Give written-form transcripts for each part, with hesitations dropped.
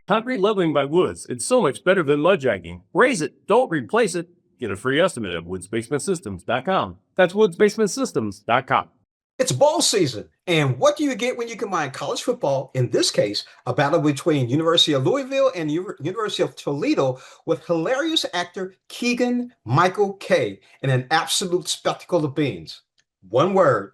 Concrete leveling by Woods. It's so much better than mud jacking. Raise it, don't replace it. Get a free estimate at woodsbasementsystems.com. That's woodsbasementsystems.com. It's bowl season, and what do you get when you combine college football, in this case, a battle between University of Louisville and University of Toledo, with hilarious actor Keegan Michael Kay and an absolute spectacle of beans? One word: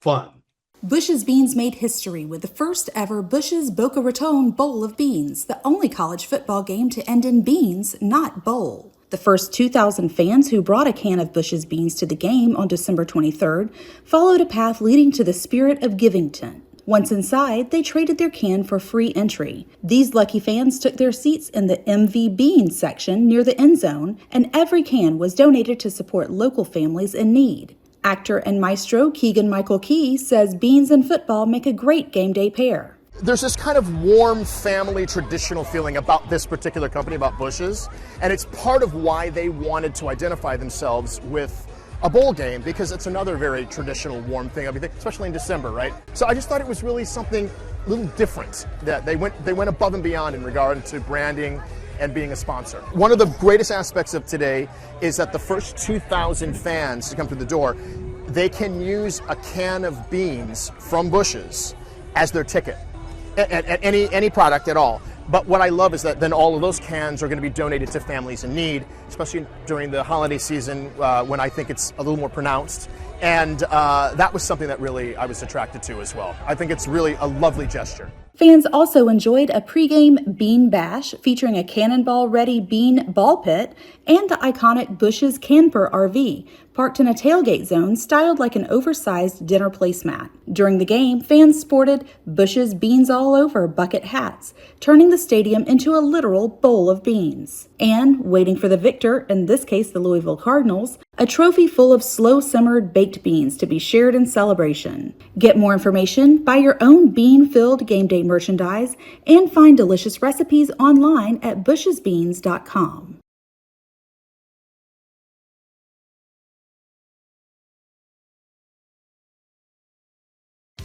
fun. Bush's Beans made history with the first ever Bush's Boca Raton Bowl of Beans, the only college football game to end in beans, not bowl. The first 2,000 fans who brought a can of Bush's Beans to the game on December 23rd followed a path leading to the Spirit of Givington. Once inside, they traded their can for free entry. These lucky fans took their seats in the MV Beans section near the end zone, and every can was donated to support local families in need. Actor and maestro Keegan Michael Key says beans and football make a great game day pair. There's this kind of warm family traditional feeling about this particular company, about Bush's, and it's part of why they wanted to identify themselves with a bowl game, because it's another very traditional warm thing, especially in December, right? So I just thought it was really something a little different, that they went above and beyond in regard to branding and being a sponsor. One of the greatest aspects of today is that the first 2,000 fans to come through the door, they can use a can of beans from Bush's as their ticket at any product at all. But what I love is that then all of those cans are going to be donated to families in need, especially during the holiday season when I think it's a little more pronounced. And that was something that really I was attracted to as well. I think it's really a lovely gesture. Fans also enjoyed a pregame bean bash featuring a cannonball-ready bean ball pit and the iconic Bush's Camper RV, parked in a tailgate zone styled like an oversized dinner placemat. During the game, fans sported Bush's Beans All Over bucket hats, turning the stadium into a literal bowl of beans. And, waiting for the victor, in this case the Louisville Cardinals, a trophy full of slow-simmered baked beans to be shared in celebration. Get more information, buy your own bean-filled game day merchandise, and find delicious recipes online at bushesbeans.com.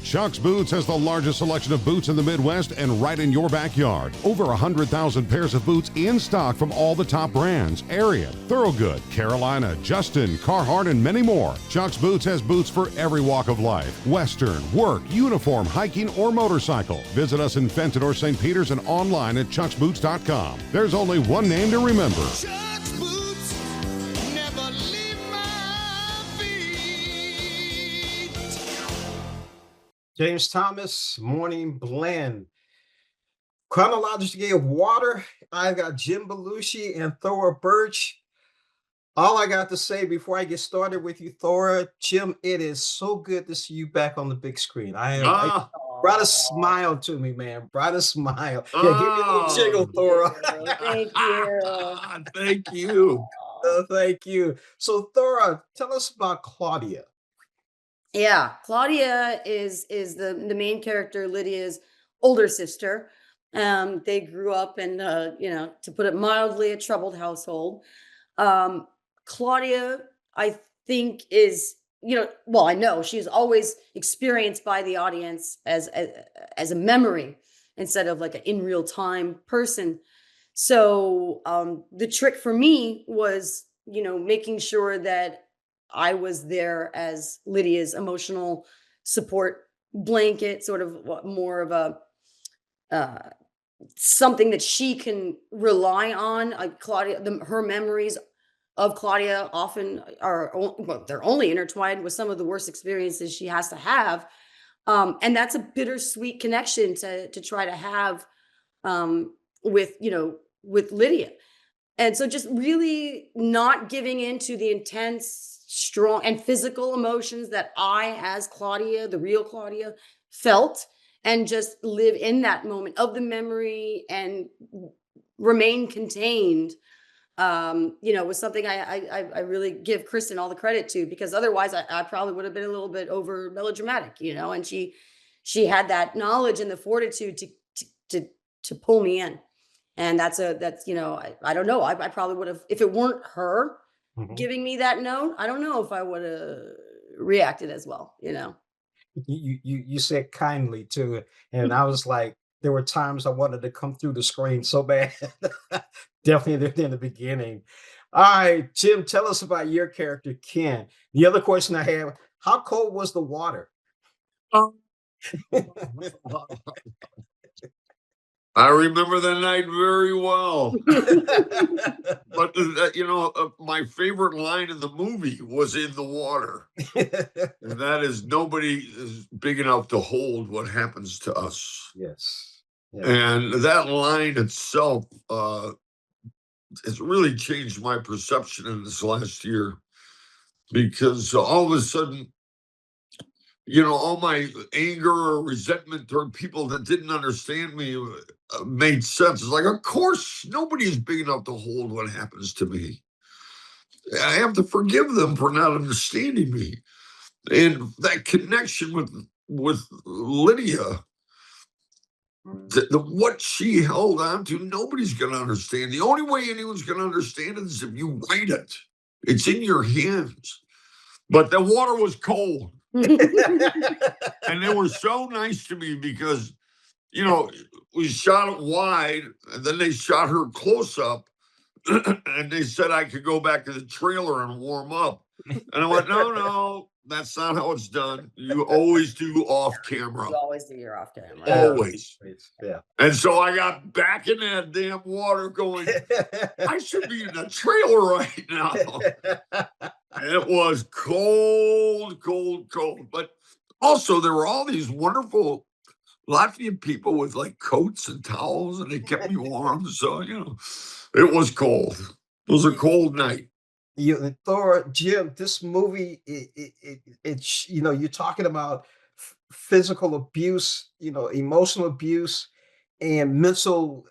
Chuck's Boots has the largest selection of boots in the Midwest and right in your backyard. Over 100,000 pairs of boots in stock from all the top brands: Ariat, Thorogood, Carolina, Justin, Carhartt, and many more. Chuck's Boots has boots for every walk of life: Western, work, uniform, hiking, or motorcycle. Visit us in Fenton or St. Peters and online at chucksboots.com. There's only one name to remember. Chuck's Boots, never leave my feet. James Thomas, Morning Blend. Chronologically of water, I've got Jim Belushi and Thora Birch. All I got to say before I get started with you, Thora, Jim, it is so good to see you back on the big screen. I brought a smile to me, man. Brought a smile. Yeah, give me a little jiggle, Thora. Thank you. Thank you. Thank you. So, Thora, tell us about Claudia. Yeah, Claudia is the main character, Lydia's older sister. They grew up in to put it mildly, a troubled household. Claudia, I think, is I know she's always experienced by the audience as a memory instead of like an in real time person. So the trick for me was making sure that I was there as Lydia's emotional support blanket, sort of more of a something that she can rely on. Claudia, her memories of Claudia often they're only intertwined with some of the worst experiences she has to have, and that's a bittersweet connection to try to have with Lydia. And so just really not giving into the intense, strong, and physical emotions that I, as Claudia, the real Claudia, felt, and just live in that moment of the memory and remain contained, was something I really give Kristen all the credit to, because otherwise I probably would have been a little bit over melodramatic, and she had that knowledge and the fortitude to pull me in. And that's I don't know. I probably would have, if it weren't her giving me that note, I don't know if I would have reacted as well, You said kindly to it, and I was like, there were times I wanted to come through the screen so bad. Definitely in the beginning. All right, Jim, tell us about your character, Ken. The other question I have, how cold was the water? I remember the night very well. But my favorite line in the movie was in the water, and that is nobody is big enough to hold what happens to us. Yes. Yeah. And that line itself has really changed my perception in this last year, because all of a sudden, all my anger or resentment toward people that didn't understand me made sense. It's like, of course, nobody's big enough to hold what happens to me. I have to forgive them for not understanding me. And that connection with Lydia, what she held on to, nobody's going to understand. The only way anyone's going to understand it is if you write it. It's in your hands. But the water was cold. And they were so nice to me because, we shot it wide and then they shot her close up and they said I could go back to the trailer and warm up. And I went, no, that's not how it's done. You always do off camera. You always do your off camera. Always. Yeah. And so I got back in that damn water going, I should be in the trailer right now. And it was cold, cold, cold. But also there were all these wonderful Latvian people with like coats and towels, and they kept me warm. So, it was cold. It was a cold night. Thor, Jim, this movie, it's you're talking about physical abuse, emotional abuse, and mental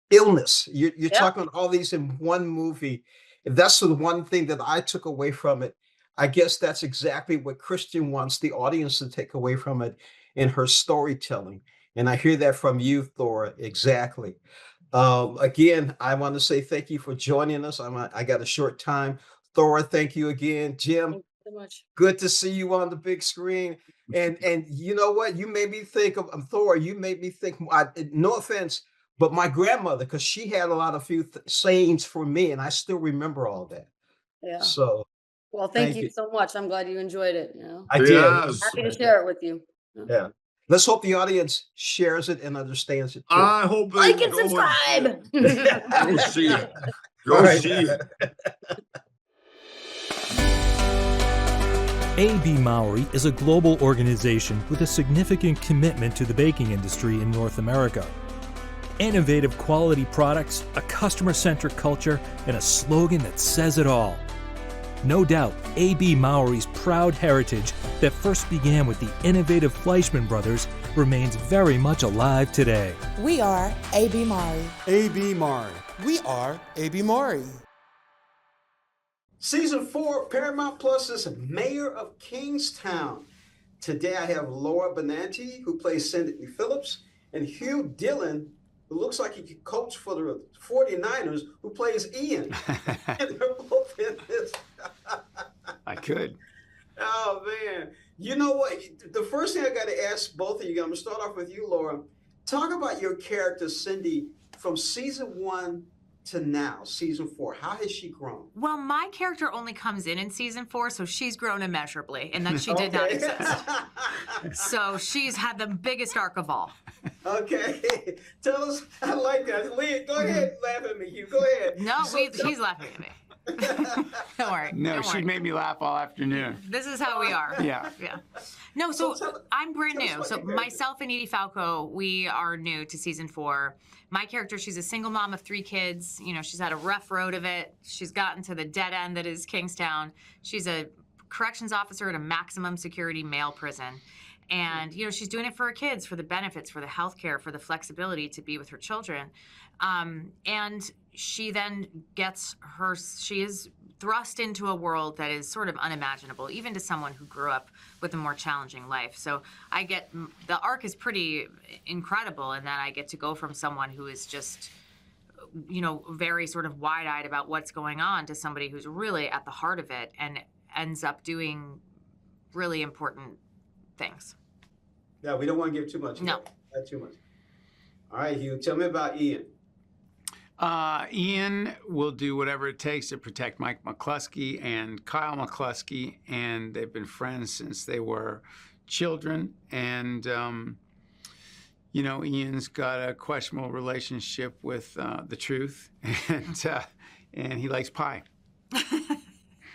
illness. You're talking about all these in one movie. And that's the one thing that I took away from it. I guess that's exactly what Christian wants the audience to take away from it in her storytelling. And I hear that from you, Thor. Exactly. Again, I want to say thank you for joining us. I got a short time. Thor, thank you again. Jim, Thank you so much. good to see you on the big screen. And you know what? You made me think of Thor. You made me think. No offense, but my grandmother, because she had a lot of sayings for me, and I still remember all that. Yeah. So Well, thank you so much. I'm glad you enjoyed it. I did. Yes. Happy to share it with you. Yeah. Let's hope the audience shares it and understands it too. I hope they Like and go subscribe. Go see it. Go All right. see it. AB Mauri is a global organization with a significant commitment to the baking industry in North America. Innovative quality products, a customer-centric culture, and a slogan that says it all. No doubt, AB Mauri's proud heritage that first began with the innovative Fleischmann brothers remains very much alive today. We are AB Mauri. A.B. Mari. We are A.B. Mari. Season 4, Paramount Plus's Mayor of Kingstown. Today I have Laura Benanti, who plays Cindy Phillips, and Hugh Dillon, who looks like he could coach for the 49ers, who plays Ian. And they're both in this. I could. Oh, man. You know what? The first thing I got to ask both of you, I'm going to start off with you, Laura. Talk about your character, Cindy, from season 1 to now, season 4. How has she grown? Well, my character only comes in season 4, so she's grown immeasurably, and that she did not exist. So she's had the biggest arc of all. Okay. Tell us. I like that. Lee, go ahead. Laugh at me, Hugh. Go ahead. No, she's laughing at me. Don't worry. No, don't she worry. made me laugh all afternoon. This is how we are. Yeah. Yeah. No, so I'm brand tell us new. what So your character myself and Edie Falco, we are new to season 4. My character, she's a single mom of 3 kids. She's had a rough road of it. She's gotten to the dead end that is Kingstown. She's a corrections officer at a maximum security male prison. And, she's doing it for her kids, for the benefits, for the health care, for the flexibility to be with her children. And she then she is thrust into a world that is sort of unimaginable, even to someone who grew up with a more challenging life. So the arc is pretty incredible in that I get to go from someone who is just, very sort of wide-eyed about what's going on to somebody who's really at the heart of it and ends up doing really important things. Yeah, we don't want to give too much. No. Not too much. All right, Hugh, tell me about Ian. Ian will do whatever it takes to protect Mike McCluskey and Kyle McCluskey, and they've been friends since they were children. And, you know, Ian's got a questionable relationship with the truth, and he likes pie.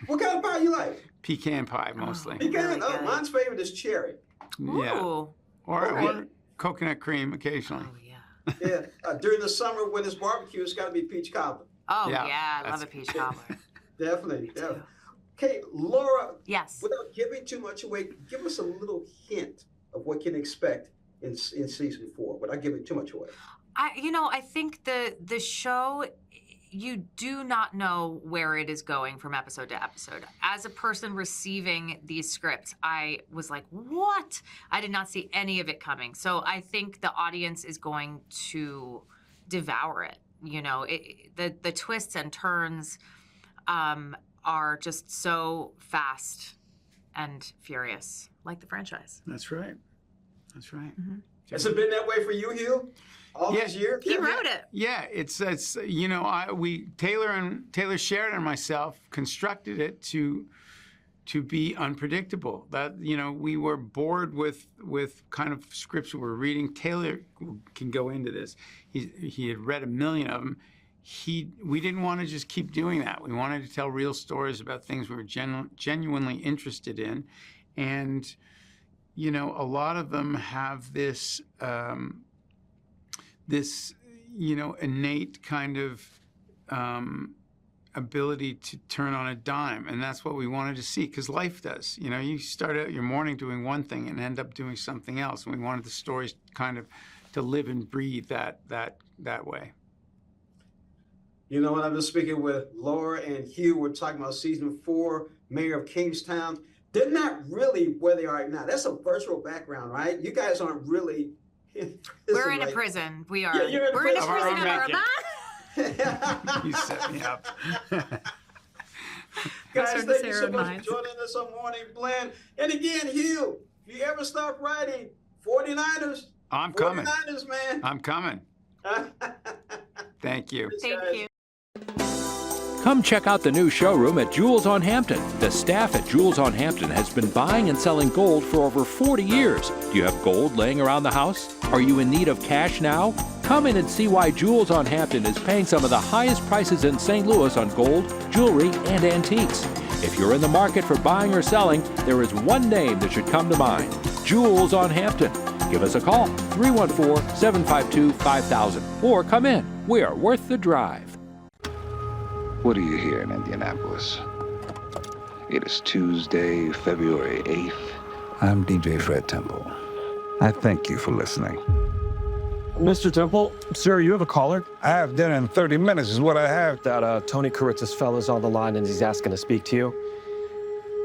What kind of pie you like? Pecan pie, mostly. Pecan? Oh, mine's favorite is cherry. Yeah. Ooh. Or coconut cream occasionally. Oh, yeah. Yeah, during the summer when it's barbecue, it's got to be peach cobbler. Oh, Yeah, yeah. I love a peach cobbler. Definitely. Okay, Laura. Yes. Without giving too much away, give us a little hint of what you can expect in season 4, without giving too much away. I think the show, you do not know where it is going from episode to episode. As a person receiving these scripts, I was like, what? I did not see any of it coming. So I think the audience is going to devour it. You know, the twists and turns are just so fast and furious, like the franchise. That's right. That's right. Mm-hmm. Has it been that way for you, Hugh? All these years? He wrote it. Yeah, it's you know, Taylor Sheridan and myself constructed it to be unpredictable. That, you know, we were bored with kind of scripts we were reading. Taylor can go into this. He had read 1 million of them. We didn't want to just keep doing that. We wanted to tell real stories about things we were genuinely interested in, and you know, a lot of them have this you know, innate kind of ability to turn on a dime, and that's what we wanted to see, because life does. You know, you start out your morning doing one thing and end up doing something else, and we wanted the stories kind of to live and breathe that way. You know, when I was speaking with Laura and Hugh, we're talking about season 4, Mayor of Kingstown. They're not really where they are right now. That's a virtual background, right? You guys aren't really in prison. We're in a prison. We are. Yeah, you're in We're in a prison. prison of our mind. You set me up. Guys, That's thank you so Sarah much Mines. for joining us on Morning Blend. And again, Hugh, if you ever stop writing 49ers, I'm coming. 49ers, man. I'm coming. Thank you. Thank you. Come check out the new showroom at Jewels on Hampton. The staff at Jewels on Hampton has been buying and selling gold for over 40 years. Do you have gold laying around the house? Are you in need of cash now? Come in and see why Jewels on Hampton is paying some of the highest prices in St. Louis on gold, jewelry, and antiques. If you're in the market for buying or selling, there is one name that should come to mind: Jewels on Hampton. Give us a call, 314-752-5000, or come in. We are worth the drive. What are you here in Indianapolis? It is Tuesday, February 8th. I'm DJ Fred Temple. I thank you for listening. Mr. Temple, sir, you have a caller? I have dinner in 30 minutes is what I have. That Tony Kuritz's fella's on the line and he's asking to speak to you.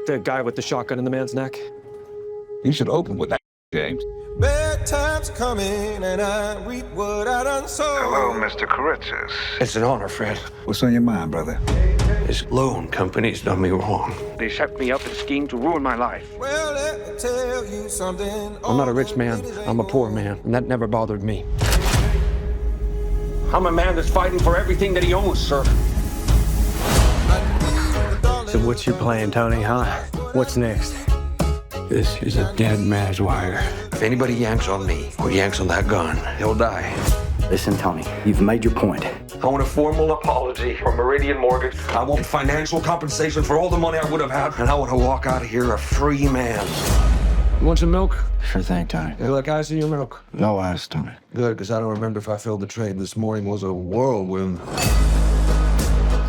The guy with the shotgun in the man's neck. You should open with that, James. Bad times coming and I reap what I done sown. Hello, Mr. Kuritzis. It's an honor, Fred. What's on your mind, brother? This loan company's done me wrong. They set me up and schemed to ruin my life. Well, let me tell you something. I'm not a rich man. I'm a poor man, and that never bothered me. I'm a man that's fighting for everything that he owns, sir. So what's your plan, Tony, huh? What's next? This is a dead man's wire. If anybody yanks on me or yanks on that gun, he'll die. Listen, Tony, you've made your point. I want a formal apology from Meridian Mortgage. I want financial compensation for all the money I would have had, and I want to walk out of here a free man. You want some milk? Sure thing, Tony. Hey, look, I see your milk. No ice, Tony. Good, because I don't remember if I filled the trade this morning was a whirlwind.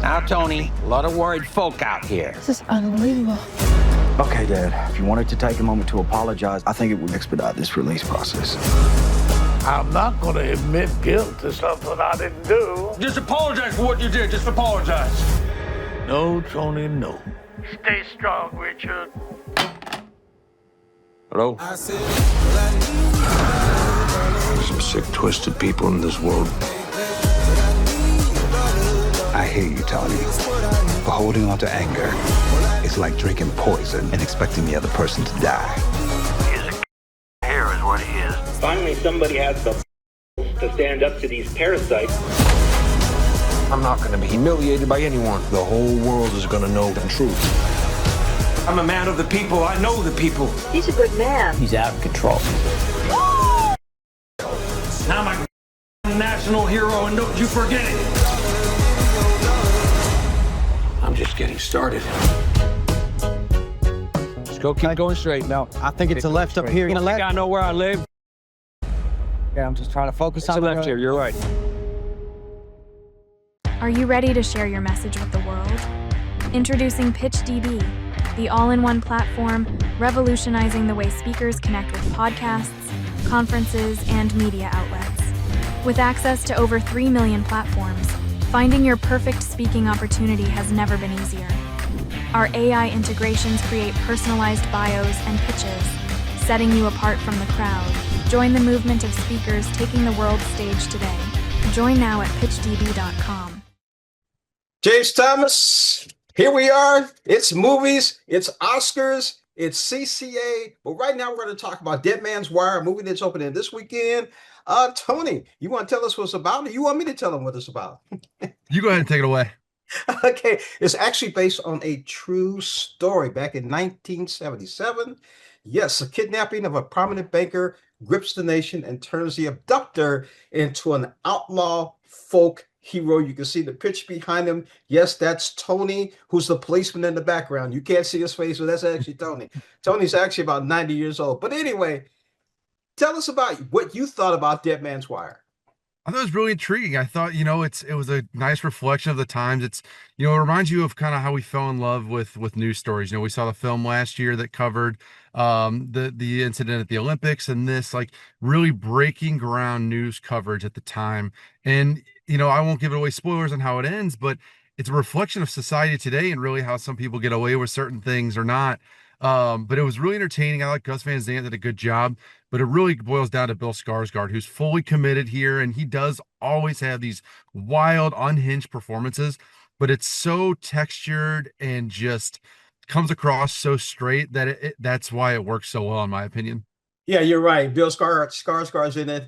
Now, Tony, a lot of worried folk out here. This is unbelievable. Okay, Dad, if you wanted to take a moment to apologize, I think it would expedite this release process. I'm not going to admit guilt to something I didn't do. Just apologize for what you did. Just apologize. No, Tony, no. Stay strong, Richard. Hello? There's some sick, twisted people in this world. I hear you, Tony. But holding on to anger is like drinking poison and expecting the other person to die. Finally, somebody has the to stand up to these parasites. I'm not going to be humiliated by anyone. The whole world is going to know the truth. I'm a man of the people. I know the people. He's a good man. He's out of control. Now I'm a national hero, and don't you forget it. I'm just getting started. Just go keep going straight. No, I think it's a left up here. I think I know where I live. Yeah, I'm just trying to focus It's on a left here, you're right. Are you ready to share your message with the world? Introducing PitchDB, the all-in-one platform revolutionizing the way speakers connect with podcasts, conferences, and media outlets. With access to over 3 million platforms, finding your perfect speaking opportunity has never been easier. Our AI integrations create personalized bios and pitches, setting you apart from the crowd. Join the movement of speakers taking the world stage today. Join now at pitchdb.com. James Thomas, here we are. It's movies, it's Oscars, it's CCA. But right now we're going to talk about Dead Man's Wire, a movie that's opening this weekend. Tony, you want to tell us what it's about, or you want me to tell them what it's about? You go ahead and take it away. Okay, it's actually based on a true story back in 1977. Yes, a kidnapping of a prominent banker grips the nation and turns the abductor into an outlaw folk hero. You can see the picture behind him. Yes, that's Tony, who's the policeman in the background. You can't see his face, but that's actually Tony. Tony's actually about 90 years old. But anyway, tell us about what you thought about Dead Man's Wire. I thought it was really intriguing. I thought, it was a nice reflection of the times. It's, it reminds you of kind of how we fell in love with news stories. We saw the film last year that covered the incident at the Olympics, and this like really breaking ground news coverage at the time. And, I won't give it away spoilers on how it ends, but it's a reflection of society today and really how some people get away with certain things or not. But it was really entertaining. I like Gus Van Sant did a good job, but it really boils down to Bill Skarsgård, who's fully committed here. And he does always have these wild, unhinged performances, but it's so textured and just comes across so straight that that's why it works so well, in my opinion. Yeah, you're right. Bill Skarsgård's in it.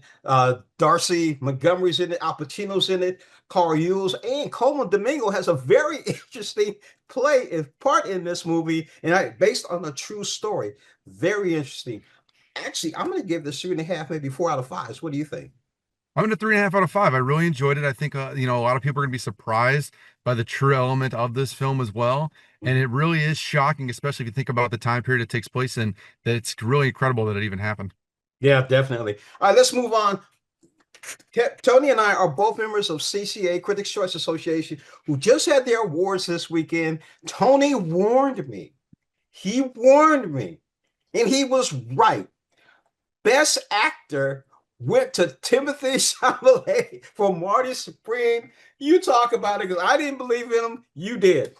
Darcy Montgomery's in it. Al Pacino's in it. Carl Ewells and Coleman Domingo has a very interesting part in this movie, and based on a true story. Very interesting. Actually, I'm going to give this 3.5, maybe 4 out of 5. What do you think? I'm in a 3.5 out of 5. I really enjoyed it. I think, a lot of people are going to be surprised by the true element of this film as well. And it really is shocking, especially if you think about the time period it takes place in, that it's really incredible that it even happened. Yeah, definitely. All right, let's move on. Tony and I are both members of CCA, Critics' Choice Association, who just had their awards this weekend. Tony warned me. He warned me, and he was right. Best Actor went to Timothée Chalamet for Marty Supreme. You talk about it, because I didn't believe in him. You did.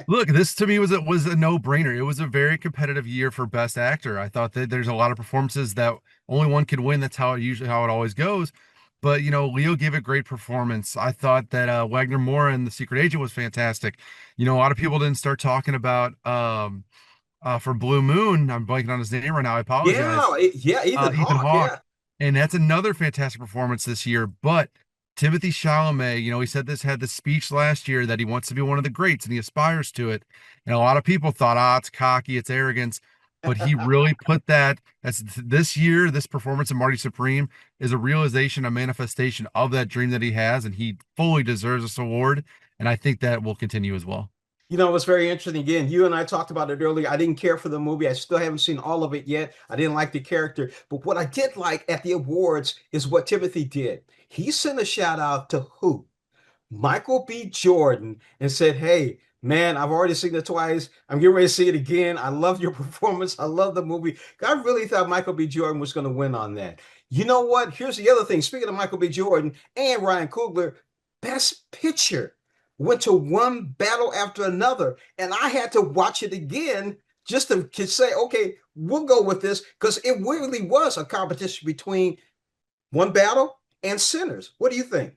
Look, this to me was a no-brainer. It was a very competitive year for Best Actor. I thought that there's a lot of performances that only one could win. That's how it always goes. But Leo gave a great performance. I thought that Wagner Moore in The Secret Agent was fantastic. A lot of people didn't start talking about for Blue Moon. I'm blanking on his name right now. I apologize. Ethan Hawke. Yeah. And that's another fantastic performance this year. But Timothée Chalamet, he had this speech last year that he wants to be one of the greats and he aspires to it. And a lot of people thought, it's cocky, it's arrogance. But he really put that as this year, this performance of Marty Supreme is a realization, a manifestation of that dream that he has. And he fully deserves this award. And I think that will continue as well. It's very interesting. Again, you and I talked about it earlier. I didn't care for the movie. I still haven't seen all of it yet. I didn't like the character. But what I did like at the awards is what Timothy did. He sent a shout out to who? Michael B. Jordan, and said, hey, man, I've already seen it twice. I'm getting ready to see it again. I love your performance. I love the movie. I really thought Michael B. Jordan was going to win on that. You know what? Here's the other thing. Speaking of Michael B. Jordan and Ryan Coogler, Best Picture went to one battle after another, and I had to watch it again just to say, okay, we'll go with this, because it really was a competition between One Battle and Sinners. What do you think?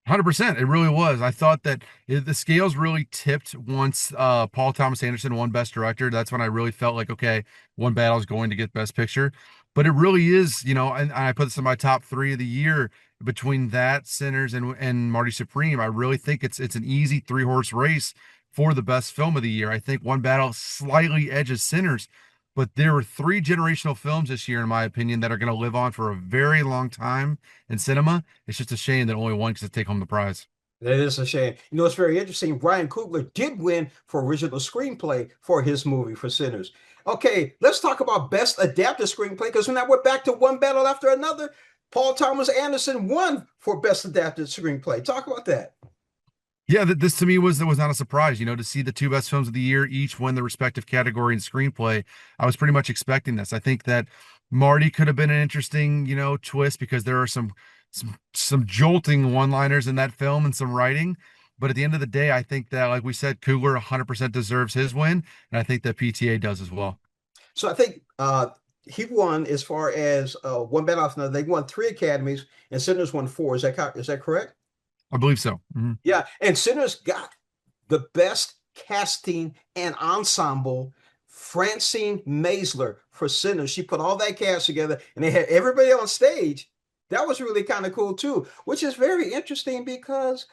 100%. It really was. I thought that the scales really tipped once Paul Thomas Anderson won Best Director. That's when I really felt like, okay, One Battle is going to get Best Picture. But it really is, and I put this in my top 3 of the year between that, Sinners, and Marty Supreme. I really think it's an easy 3-horse race for the best film of the year. I think One Battle slightly edges Sinners, but there were 3 generational films this year, in my opinion, that are going to live on for a very long time in cinema. It's just a shame that only one gets to take home the prize. That is a shame. It's very interesting. Ryan Coogler did win for original screenplay for his movie for Sinners. Okay, let's talk about best adapted screenplay, because now we're back to one battle after another. Paul Thomas Anderson won for best adapted screenplay. Talk about that. Yeah, this to me was not a surprise, to see the 2 best films of the year each win the respective category in screenplay. I was pretty much expecting this. I think that Marty could have been an interesting, twist, because there are some jolting one-liners in that film and some writing. But at the end of the day, I think that, like we said, Coogler 100% deserves his win, and I think that PTA does as well. So I think he won as far as One Battle After Another. They won 3 Academies, and Sinners won 4. Is that correct? I believe so. Mm-hmm. Yeah, and Sinners got the best casting and ensemble. Francine Maisler for Sinners. She put all that cast together, and they had everybody on stage. That was really kind of cool too, which is very interesting, because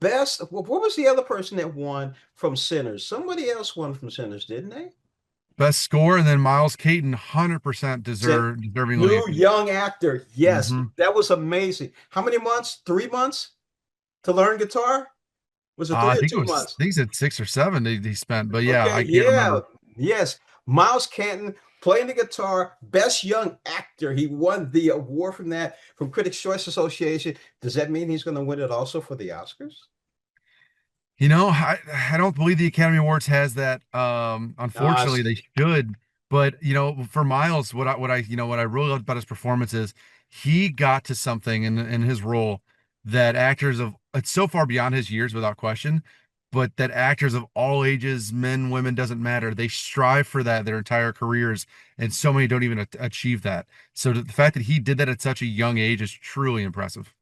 what was the other person that won from Sinners? Somebody else won from Sinners, didn't they? Best score, and then Miles Caton, 100% deservingly. New young actor. Yes, that was amazing. How many months? 3 months to learn guitar? Was it 3 or 2 months? I think he said 6 or 7 he spent, but yeah, okay, I can't remember. Yes, Miles Canton playing the guitar, best young actor. He won the award from Critics' Choice Association. Does that mean he's going to win it also for the Oscars? I don't believe the Academy Awards has that. Unfortunately, they should. But for Miles, what I really loved about his performance is he got to something in his role that it's so far beyond his years, without question. But that actors of all ages, men, women, doesn't matter. They strive for that their entire careers, and so many don't even achieve that. So the fact that he did that at such a young age is truly impressive.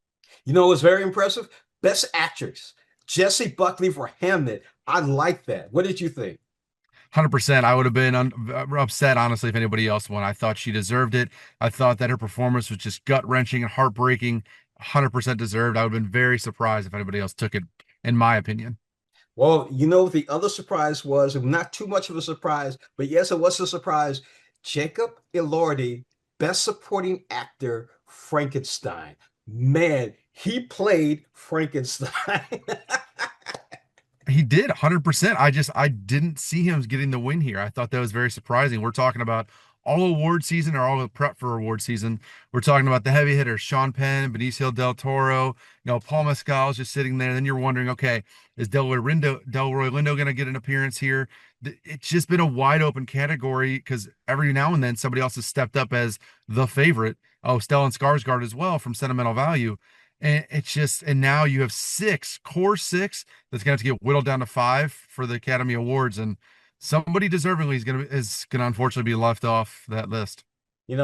It was very impressive. Best actress, Jessie Buckley for Hamnet. I like that. What did you think? 100%. I would have been upset, honestly, if anybody else won. I thought she deserved it. I thought that her performance was just gut-wrenching and heartbreaking. 100% deserved. I would have been very surprised if anybody else took it, in my opinion. Well, the other surprise was not too much of a surprise, but yes, it was a surprise. Jacob Elordi, Best Supporting Actor, Frankenstein. Man, he played Frankenstein. He did 100%. I didn't see him getting the win here. I thought that was very surprising. We're talking about all award season, or all the prep for award season. We're talking about the heavy hitters, Sean Penn, Benicio del Toro, Paul Mescal's just sitting there. Then you're wondering, okay, is Delroy Lindo going to get an appearance here? It's just been a wide open category, because every now and then somebody else has stepped up as the favorite. Oh, Stellan Skarsgård as well from Sentimental Value. And and now you have 6 that's going to have to get whittled down to 5 for the Academy Awards. And somebody deservingly is going to unfortunately be left off that list.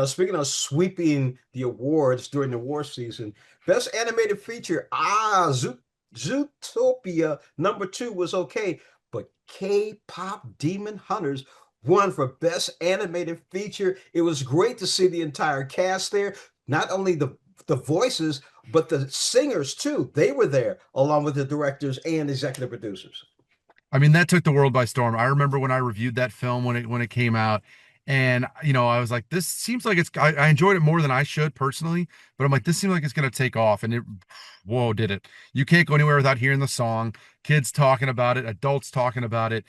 Speaking of sweeping the awards during the award season, Best Animated Feature, Zootopia #2 was okay, but K-Pop Demon Hunters won for Best Animated Feature. It was great to see the entire cast there, not only the voices, but the singers too. They were there along with the directors and executive producers. I mean, that took the world by storm. I remember when I reviewed that film when it came out, and I was like, this seems like I enjoyed it more than I should personally, but I'm like, this seems like it's going to take off, and did it. You can't go anywhere without hearing the song, kids talking about it, adults talking about it.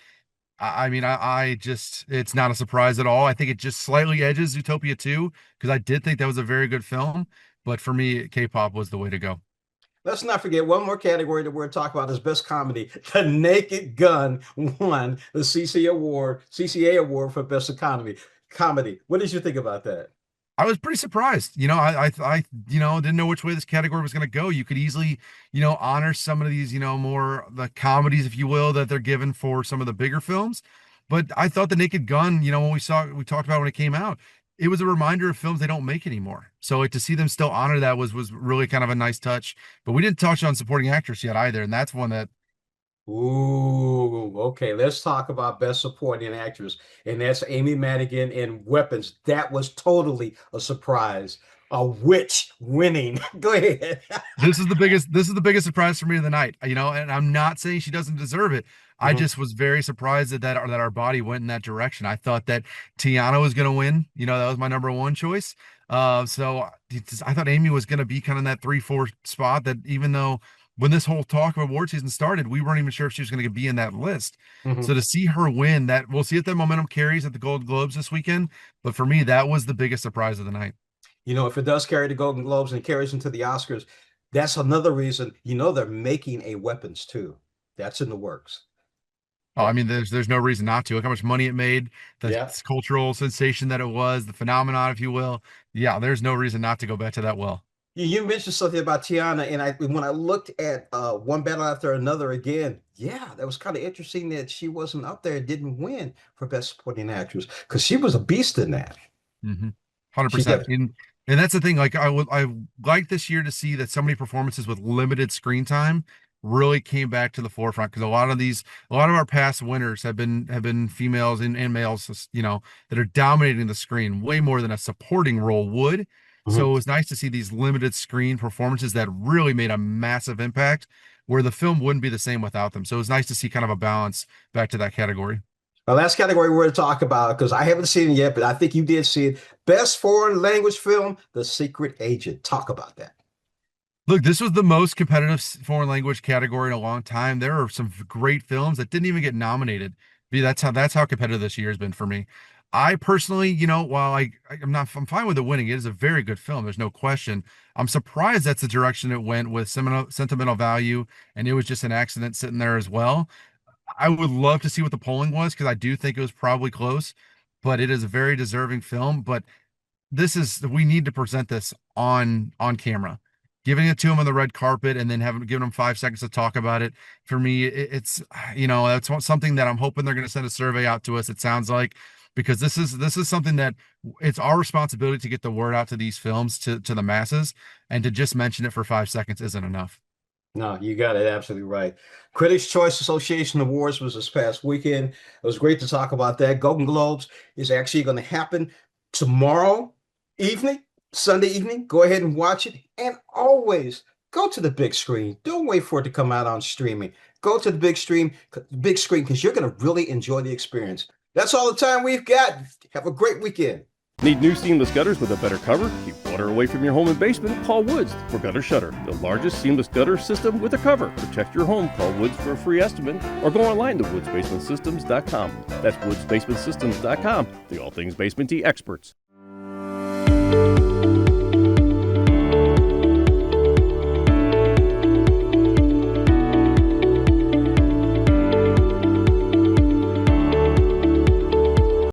I mean, it's not a surprise at all. I think it just slightly edges Zootopia 2, because I did think that was a very good film, but for me, K-pop was the way to go. Let's not forget one more category that we're going to talk about is Best Comedy. The Naked Gun won the CCA Award for Best Comedy. What did you think about that? I was pretty surprised. I didn't know which way this category was going to go. You could easily, honor some of these, more the comedies, if you will, that they're given for some of the bigger films. But I thought The Naked Gun, when we talked about when it came out, it was a reminder of films they don't make anymore. So to see them still honor that was really kind of a nice touch. But we didn't touch on supporting actress yet either. And that's one that Ooh, okay. Let's talk about Best Supporting Actress, and that's Amy Madigan in Weapons. That was totally a surprise. A witch winning. Go ahead. This is the biggest surprise for me of the night. You know, and I'm not saying she doesn't deserve it. I just was very surprised that our body went in that direction. I thought that Tiana was going to win. You know, that was my number one choice. So I thought Amy was going to be kind of in that 3-4 spot, that even though when this whole talk of award season started, we weren't even sure if she was going to be in that list. So to see her win, that we'll see if that momentum carries at the Golden Globes this weekend. But for me, that was the biggest surprise of the night. You know, if it does carry the Golden Globes and carries into the Oscars, that's another reason, you know, they're making a Weapons too. That's in the works. Oh, I mean, there's no reason not to. Look how much money it made, the cultural sensation that it was, the phenomenon, if you will. Yeah, there's no reason not to go back to that well. You mentioned something about Tiana, and when I looked at One Battle After Another again, yeah, that was kind of interesting that she wasn't up there, didn't win for Best Supporting Actress, because she was a beast in that. 100%. And that's the thing. Like I like this year to see that so many performances with limited screen time really came back to the forefront, because a lot of our past winners have been females and males, you know, that are dominating the screen way more than a supporting role would. So it was nice to see these limited screen performances that really made a massive impact, where the film wouldn't be the same without them. So it was nice to see kind of a balance back to that category. The last category we're going to talk about, because I haven't seen it yet, but I think you did see it. Best Foreign Language Film, The Secret Agent. Talk about that. Look, this was the most competitive foreign language category in a long time. There are some great films that didn't even get nominated. That's how competitive this year has been for me. I personally, you know, while I'm fine with it winning. It is a very good film. There's no question. I'm surprised that's the direction it went with sentimental value, and it was just an accident sitting there as well. I would love to see what the polling was, because I do think it was probably close, but it is a very deserving film. But we need to present this on camera. Giving it to him on the red carpet and then giving him 5 seconds to talk about it, for me, it's, you know, that's something that I'm hoping they're going to send a survey out to us, it sounds like, because this is something that it's our responsibility to get the word out to these films, to the masses, and to just mention it for 5 seconds isn't enough. No, you got it absolutely right. Critics' Choice Association Awards was this past weekend. It was great to talk about that. Golden Globes is actually going to happen tomorrow evening, Sunday evening. Go ahead and watch it. And always go to the big screen. Don't wait for it to come out on streaming. Go to the big screen, because you're going to really enjoy the experience. That's all the time we've got. Have a great weekend. Need new seamless gutters with a better cover? Keep water away from your home and basement? Call Woods for Gutter Shutter, the largest seamless gutter system with a cover. Protect your home. Call Woods for a free estimate, or go online to woodsbasementsystems.com. That's woodsbasementsystems.com, the all things basement experts.